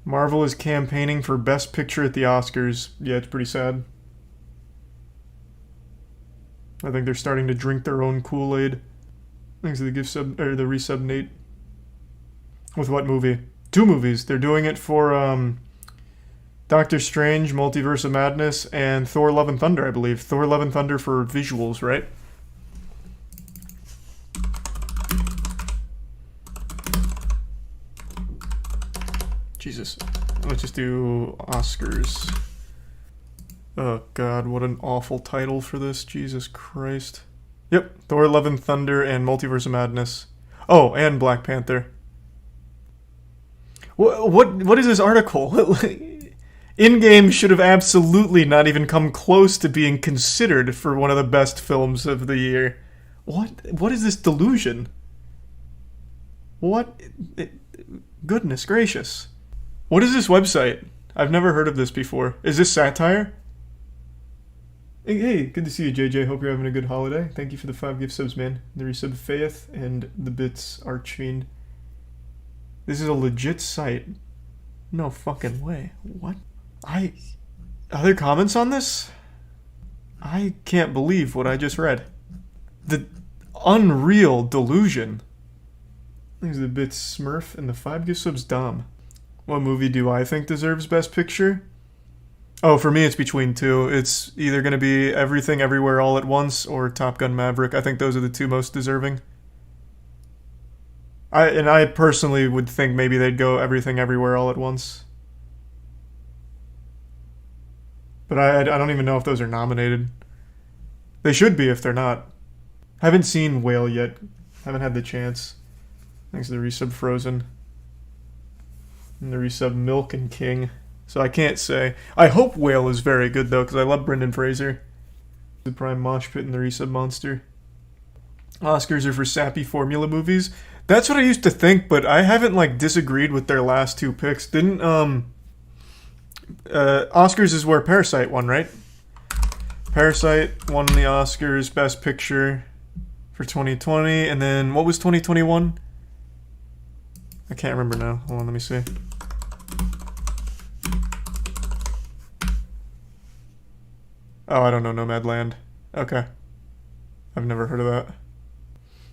Marvel is campaigning for Best Picture at the Oscars. Yeah, it's pretty sad. I think they're starting to drink their own Kool-Aid. Thanks to the gift sub or the resub Nate. With what movie? Two movies. They're doing it for Doctor Strange, Multiverse of Madness, and Thor: Love and Thunder, I believe. Thor: Love and Thunder for visuals, right? Jesus. Let's just do Oscars. Oh god, what an awful title for this. Jesus Christ. Yep, Thor: Love and Thunder and Multiverse of Madness. Oh, and Black Panther. What is this article? In-Game should have absolutely not even come close to being considered for one of the best films of the year. What is this delusion? Goodness gracious. What is this website? I've never heard of this before. Is this satire? Hey, good to see you, JJ. Hope you're having a good holiday. Thank you for the 5 gift subs, man. The resub Faith and the bits Archfiend. This is a legit site. No fucking way. What? Other comments on this? I can't believe what I just read. The unreal delusion. These are the bits Smurf and the 5 gift subs Dom. What movie do I think deserves Best Picture? Oh, for me it's between two. It's either going to be Everything Everywhere All at Once or Top Gun Maverick. I think those are the two most deserving. I personally would think maybe they'd go Everything Everywhere All at Once. But I don't even know if those are nominated. They should be if they're not. Haven't seen Whale yet. Haven't had the chance. Thanks to the resub Frozen. And the resub Milk and King. So I can't say. I hope Whale is very good though, because I love Brendan Fraser. The Prime Mosh Pit and the resub Monster. Oscars are for sappy formula movies. That's what I used to think, but I haven't like disagreed with their last two picks. Didn't Oscars is where Parasite won, right? Parasite won the Oscars Best Picture for 2020, and then what was 2021? I can't remember now. Hold on, let me see. Oh, I don't know Nomadland. Okay. I've never heard of that.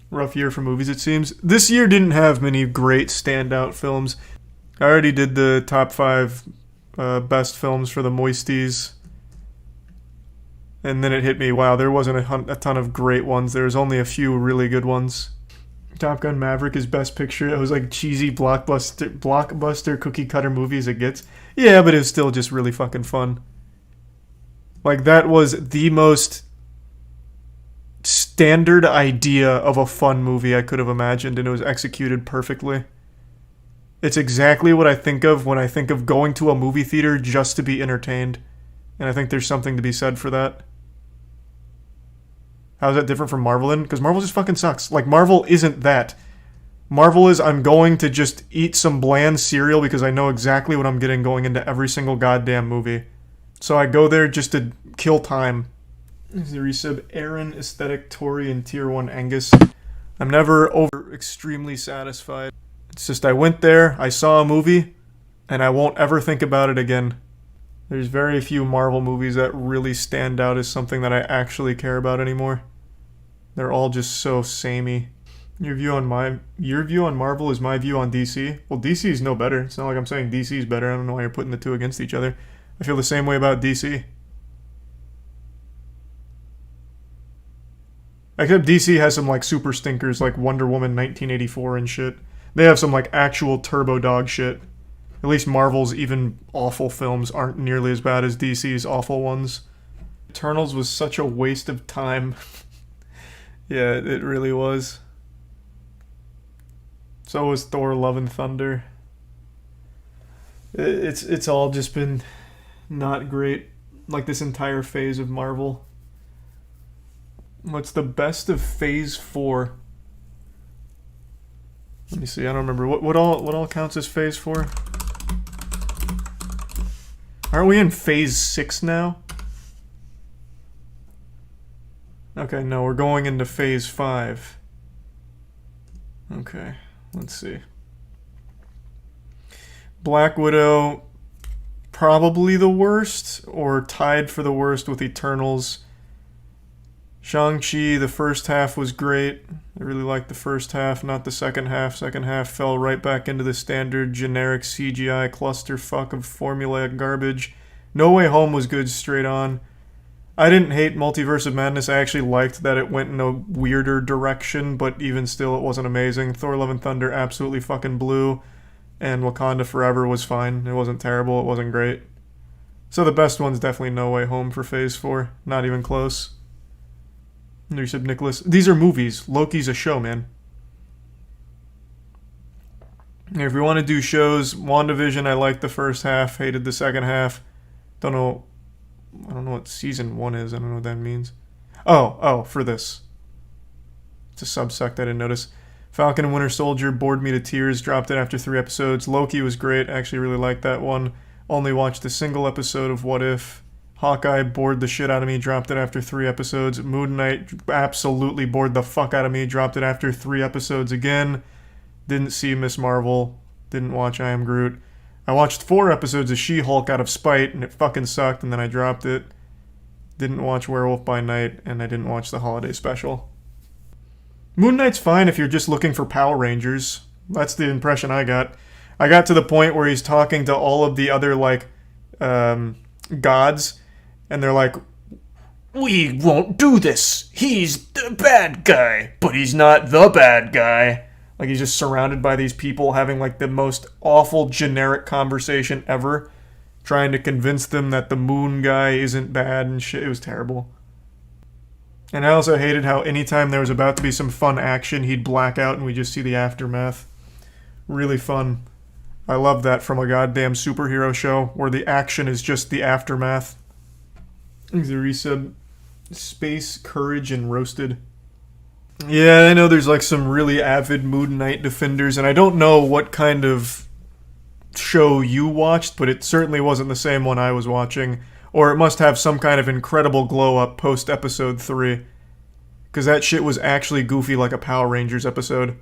Rough year for movies, it seems. This year didn't have many great standout films. I already did the top 5 best films for the Moisties. And then it hit me, wow, there wasn't a ton of great ones. There was only a few really good ones. Top Gun Maverick is Best Picture. It was like cheesy blockbuster cookie cutter movie as it gets. Yeah, but it was still just really fucking fun. Like, that was the most standard idea of a fun movie I could have imagined, and it was executed perfectly. It's exactly what I think of when I think of going to a movie theater just to be entertained. And I think there's something to be said for that. How is that different from Marvel? Because Marvel just fucking sucks. Like, Marvel isn't that. Marvel is, I'm going to just eat some bland cereal because I know exactly what I'm getting going into every single goddamn movie. So I go there just to kill time. This is the resub Aaron, Aesthetic, Tori, and Tier 1 Angus. I'm never over extremely satisfied. It's just I went there, I saw a movie, and I won't ever think about it again. There's very few Marvel movies that really stand out as something that I actually care about anymore. They're all just so samey. Your view on Marvel is my view on DC. Well, DC is no better. It's not like I'm saying DC is better. I don't know why you're putting the two against each other. I feel the same way about DC. Except DC has some like super stinkers like Wonder Woman 1984 and shit. They have some like actual turbo dog shit. At least Marvel's even awful films aren't nearly as bad as DC's awful ones. Eternals was such a waste of time. Yeah, it really was. So was Thor: Love and Thunder. It's all just been not great. Like this entire phase of Marvel. What's the best of Phase 4? Let me see. I don't remember what all counts as Phase 4. Aren't we in Phase 6 now? Okay, no, we're going into Phase 5. Okay, let's see. Black Widow, probably the worst, or tied for the worst with Eternals. Shang-Chi, the first half was great. I really liked the first half, not the second half. Second half fell right back into the standard generic CGI clusterfuck of formulaic garbage. No Way Home was good straight on. I didn't hate Multiverse of Madness. I actually liked that it went in a weirder direction, but even still, it wasn't amazing. Thor Love and Thunder absolutely fucking blew, and Wakanda Forever was fine. It wasn't terrible, it wasn't great. So the best one's definitely No Way Home for Phase 4. Not even close. Resub Nicholas. These are movies. Loki's a show, man. If we want to do shows, WandaVision, I liked the first half, hated the second half. I don't know what season 1 is. I don't know what that means. Oh, for this. It's a subsect I didn't notice. Falcon and Winter Soldier bored me to tears, dropped it after 3 episodes. Loki was great, actually really liked that one. Only watched a single episode of What If. Hawkeye bored the shit out of me, dropped it after 3 episodes. Moon Knight absolutely bored the fuck out of me, dropped it after 3 episodes again. Didn't see Miss Marvel, didn't watch I Am Groot. I watched 4 episodes of She-Hulk out of spite, and it fucking sucked, and then I dropped it. Didn't watch Werewolf by Night, and I didn't watch the holiday special. Moon Knight's fine if you're just looking for Power Rangers. That's the impression I got. I got to the point where he's talking to all of the other, gods, and they're like, "We won't do this. He's the bad guy, but he's not the bad guy." Like, he's just surrounded by these people having, the most awful generic conversation ever, trying to convince them that the moon guy isn't bad and shit. It was terrible. And I also hated how anytime there was about to be some fun action, he'd black out and we just see the aftermath. Really fun. I love that from a goddamn superhero show where the action is just the aftermath. There's a resub. Space, Courage, and Roasted. Yeah, I know there's some really avid Moon Knight defenders, and I don't know what kind of show you watched, but it certainly wasn't the same one I was watching. Or it must have some kind of incredible glow-up post-episode 3. Because that shit was actually goofy like a Power Rangers episode.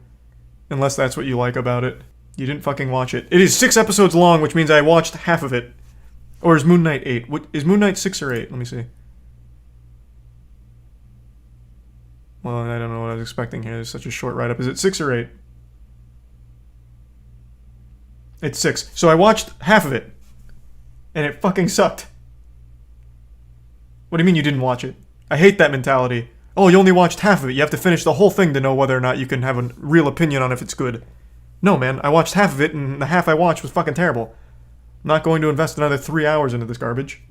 Unless that's what you like about it. You didn't fucking watch it. It is 6 episodes long, which means I watched half of it. Or is Moon Knight 8? Is Moon Knight 6 or 8? Let me see. Well, I don't know what I was expecting here. It's such a short write-up. Is it 6 or 8? It's 6. So I watched half of it. And it fucking sucked. What do you mean you didn't watch it? I hate that mentality. Oh, you only watched half of it. You have to finish the whole thing to know whether or not you can have a real opinion on if it's good. No, man. I watched half of it, and the half I watched was fucking terrible. I'm not going to invest another 3 hours into this garbage.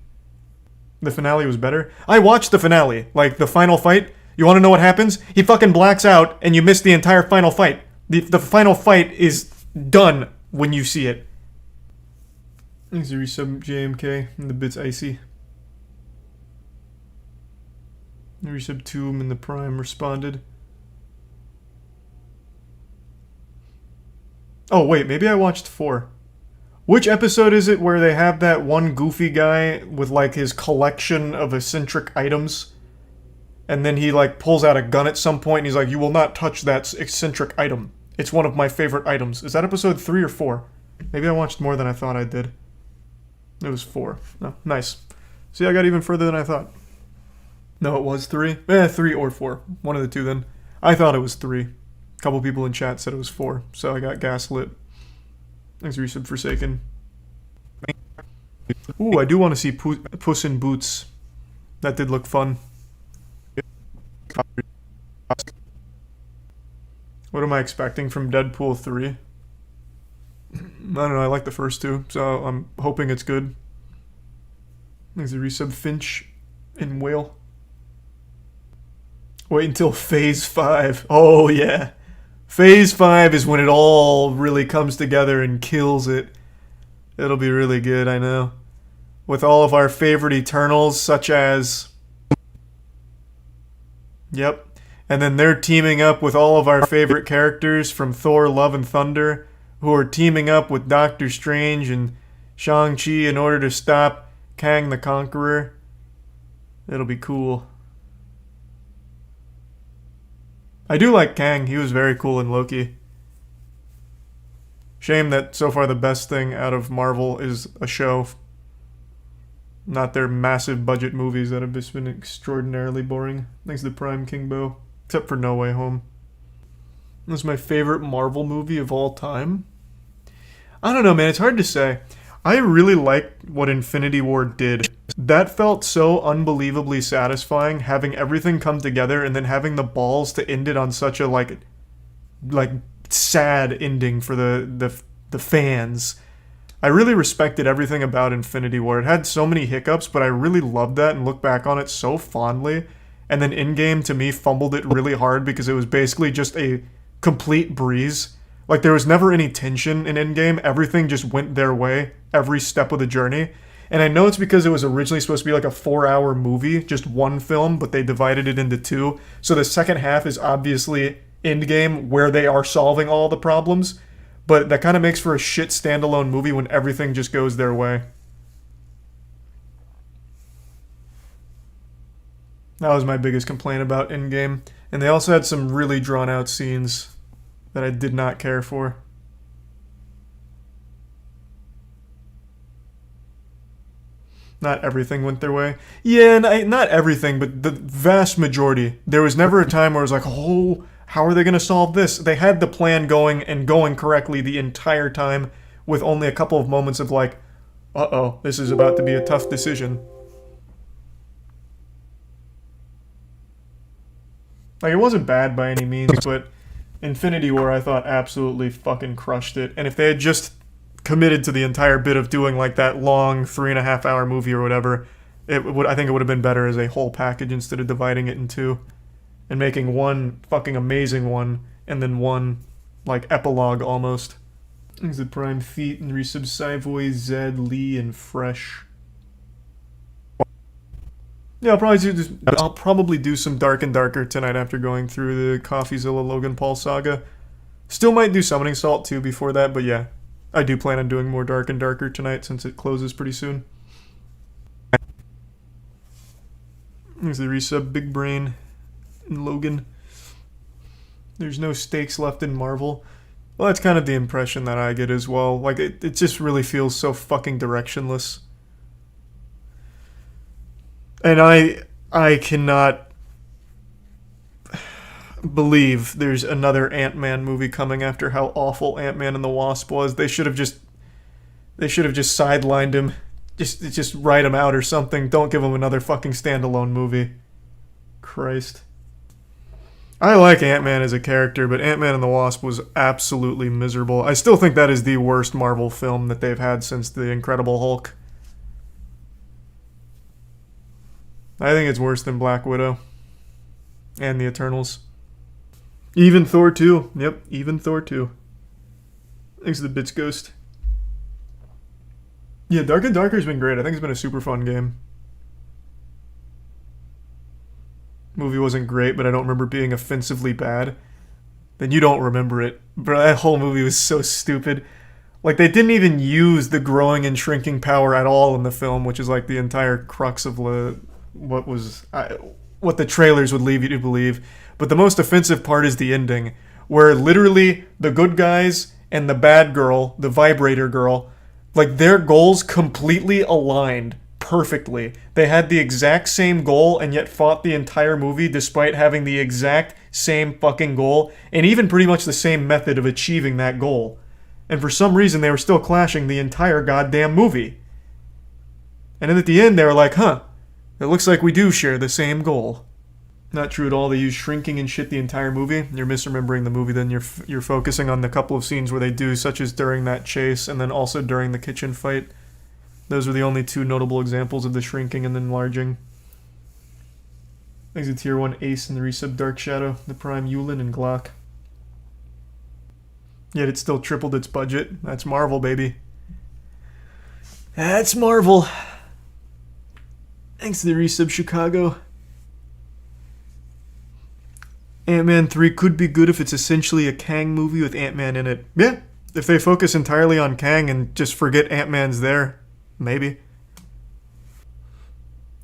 The finale was better. I watched the finale. The final fight. You want to know what happens? He fucking blacks out, and you miss the entire final fight. The final fight is done when you see it. Thanks to resub JMK, and the bit's icy. Resub Tomb and the Prime responded. Oh, wait, maybe I watched 4. Which episode is it where they have that one goofy guy with, his collection of eccentric items? And then he, pulls out a gun at some point and he's like, "You will not touch that eccentric item. It's one of my favorite items." Is that episode 3 or 4? Maybe I watched more than I thought I did. It was 4. Oh, nice. See, I got even further than I thought. No, it was 3? 3 or 4. One of the two then. I thought it was 3. A couple people in chat said it was 4, so I got gaslit. Thanks, Resub Forsaken. Ooh, I do want to see Puss in Boots. That did look fun. What am I expecting from Deadpool 3? I don't know, I like the first 2, so I'm hoping it's good. Thanks, a resub Finch in Whale. Wait until Phase 5. Oh, yeah. Phase 5 is when it all really comes together and kills it. It'll be really good, I know. With all of our favorite Eternals, such as... Yep. And then they're teaming up with all of our favorite characters from Thor, Love, and Thunder, who are teaming up with Doctor Strange and Shang-Chi in order to stop Kang the Conqueror. It'll be cool. I do like Kang. He was very cool in Loki. Shame that so far the best thing out of Marvel is a show, not their massive budget movies that have just been extraordinarily boring. Thanks to Prime Kingbo. Except for No Way Home. This is my favorite Marvel movie of all time. I don't know, man. It's hard to say. I really liked what Infinity War did. That felt so unbelievably satisfying, having everything come together and then having the balls to end it on such a like sad ending for the fans. I really respected everything about Infinity War. It had so many hiccups, but I really loved that and look back on it so fondly. And then Endgame, to me, fumbled it really hard because it was basically just a complete breeze. Like, there was never any tension in Endgame. Everything just went their way, every step of the journey. And I know it's because it was originally supposed to be like a 4-hour movie, just one film, but they divided it into two. So the second half is obviously Endgame, where they are solving all the problems. But that kind of makes for a shit standalone movie when everything just goes their way. That was my biggest complaint about Endgame. And they also had some really drawn out scenes that I did not care for. Not everything went their way. Yeah, not everything, but the vast majority. There was never a time where I was like, oh, how are they going to solve this? They had the plan going and going correctly the entire time with only a couple of moments of like, uh-oh, this is about to be a tough decision. Like, it wasn't bad by any means, but Infinity War I thought absolutely fucking crushed it. And if they had just committed to the entire bit of doing like that long 3.5 hour movie or whatever, I think it would have been better as a whole package instead of dividing it in two and making one fucking amazing one and then one like epilogue almost. Thanks to Prime Feet and resub Saivoy, Zed, Lee, and Fresh. Yeah, I'll probably do some Dark and Darker tonight after going through the CoffeeZilla Logan Paul saga. Still might do Summoning Salt too before that, but yeah, I do plan on doing more Dark and Darker tonight since it closes pretty soon. There's the resub Big Brain and Logan. There's no stakes left in Marvel. Well, that's kind of the impression that I get as well. Like, it just really feels so fucking directionless. And I cannot believe there's another Ant-Man movie coming after how awful Ant-Man and the Wasp was. They should have just sidelined him. Just write him out or something. Don't give him another fucking standalone movie. Christ. I like Ant-Man as a character, but Ant-Man and the Wasp was absolutely miserable. I still think that is the worst Marvel film that they've had since The Incredible Hulk. I think it's worse than Black Widow. And the Eternals. Even Thor 2. Yep, even Thor 2. Thanks to the Bits Ghost. Yeah, Dark and Darker has been great. I think it's been a super fun game. Movie wasn't great, but I don't remember being offensively bad. Then you don't remember it. Bro, that whole movie was so stupid. Like, they didn't even use the growing and shrinking power at all in the film, which is like the entire crux of what the trailers would leave you to believe. But the most offensive part is the ending, where literally the good guys and the bad girl, the vibrator girl, like, their goals completely aligned perfectly. They had the exact same goal and yet fought the entire movie despite having the exact same fucking goal and even pretty much the same method of achieving that goal. And for some reason they were still clashing the entire goddamn movie. And then at the end they were like, huh, it looks like we do share the same goal. Not true at all. They use shrinking and shit the entire movie. You're misremembering the movie then. You're focusing on the couple of scenes where they do, such as during that chase and then also during the kitchen fight. Those were the only two notable examples of the shrinking and enlarging. Thanks to Tier 1 Ace and the resub Dark Shadow, the Prime Yulin and Glock. Yet it still tripled its budget. That's Marvel, baby. That's Marvel. Thanks to the resub Chicago. Ant-Man 3 could be good if it's essentially a Kang movie with Ant-Man in it. Yeah, if they focus entirely on Kang and just forget Ant-Man's there. Maybe.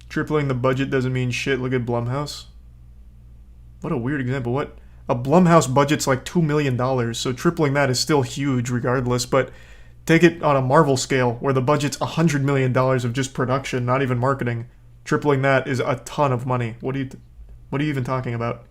Tripling the budget doesn't mean shit. Look at Blumhouse. What a weird example. What? A Blumhouse budget's like $2 million, so tripling that is still huge regardless, but take it on a Marvel scale, where the budget's $100 million of just production, not even marketing. Tripling that is a ton of money. What are you even talking about?